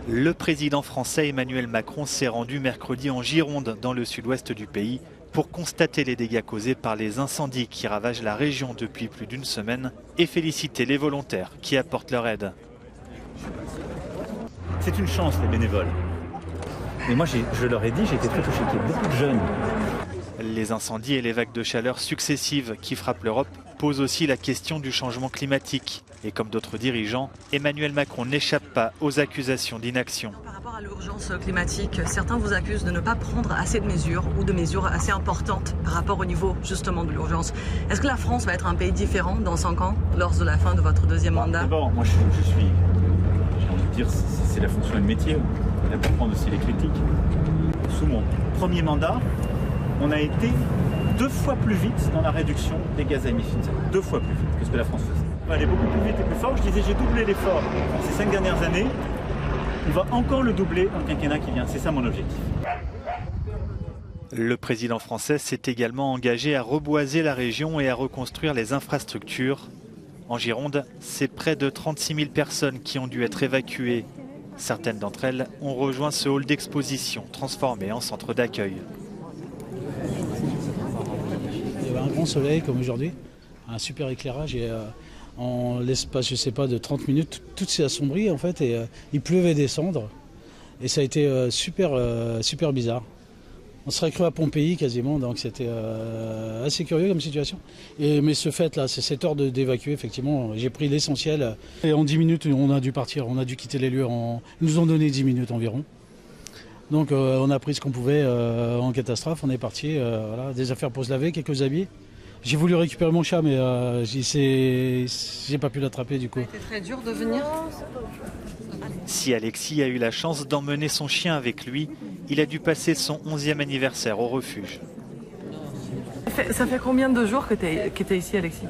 Le président français Emmanuel Macron s'est rendu mercredi en Gironde, dans le sud-ouest du pays, pour constater les dégâts causés par les incendies qui ravagent la région depuis plus d'une semaine et féliciter les volontaires qui apportent leur aide. C'est une chance, les bénévoles. Mais moi, je leur ai dit, j'ai été très touché qu'il y ait beaucoup de jeunes. Les incendies et les vagues de chaleur successives qui frappent l'Europe posent aussi la question du changement climatique. Et comme d'autres dirigeants, Emmanuel Macron n'échappe pas aux accusations d'inaction. Par rapport à l'urgence climatique, certains vous accusent de ne pas prendre assez de mesures ou de mesures assez importantes par rapport au niveau justement de l'urgence. Est-ce que la France va être un pays différent dans 5 ans, lors de la fin de votre deuxième mandat? D'abord, moi je suis, j'ai envie de dire, c'est la fonction et le métier. Il faut comprendre aussi les critiques. Sous mon premier mandat, on a été 2 fois plus vite dans la réduction des gaz à émission de CO2. 2 fois plus vite que ce que la France faisait. On va aller beaucoup plus vite et plus fort. Je disais, j'ai doublé l'effort ces 5 dernières années. On va encore le doubler dans le quinquennat qui vient. C'est ça mon objectif. Le président français s'est également engagé à reboiser la région et à reconstruire les infrastructures. En Gironde, c'est près de 36 000 personnes qui ont dû être évacuées. Certaines d'entre elles ont rejoint ce hall d'exposition transformé en centre d'accueil. Il y avait un grand soleil comme aujourd'hui, un super éclairage et en l'espace, je sais pas, de 30 minutes, tout s'est assombri en fait et il pleuvait des cendres et ça a été super bizarre. On serait cru à Pompéi quasiment, donc c'était assez curieux comme situation. Mais ce fait là, c'est cette heure d'évacuer, effectivement, j'ai pris l'essentiel. Et en 10 minutes, on a dû partir, on a dû quitter les lieux. Ils nous ont donné 10 minutes environ. Donc on a pris ce qu'on pouvait en catastrophe, on est parti, voilà, des affaires pour se laver, quelques habits. J'ai voulu récupérer mon chat, mais j'ai pas pu l'attraper du coup. C'était très dur de venir. Si Alexis a eu la chance d'emmener son chien avec lui, il a dû passer son 11e anniversaire au refuge. Ça fait combien de jours que tu es ici, Alexis?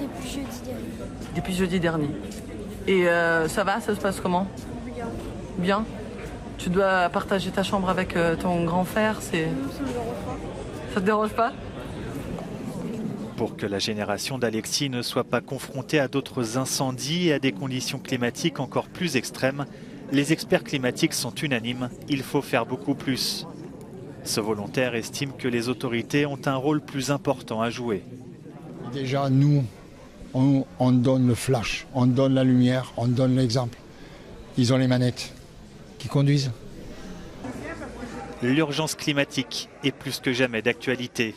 Depuis jeudi dernier. Depuis jeudi dernier. Et ça va, ça se passe comment? Bien. Bien. Tu dois partager ta chambre avec ton grand frère, c'est... Ça me dérange pas. Ça te dérange pas? Pour que la génération d'Alexis ne soit pas confrontée à d'autres incendies et à des conditions climatiques encore plus extrêmes, les experts climatiques sont unanimes, il faut faire beaucoup plus. Ce volontaire estime que les autorités ont un rôle plus important à jouer. Déjà, nous, on donne le flash, on donne la lumière, on donne l'exemple. Ils ont les manettes qui conduisent. L'urgence climatique est plus que jamais d'actualité.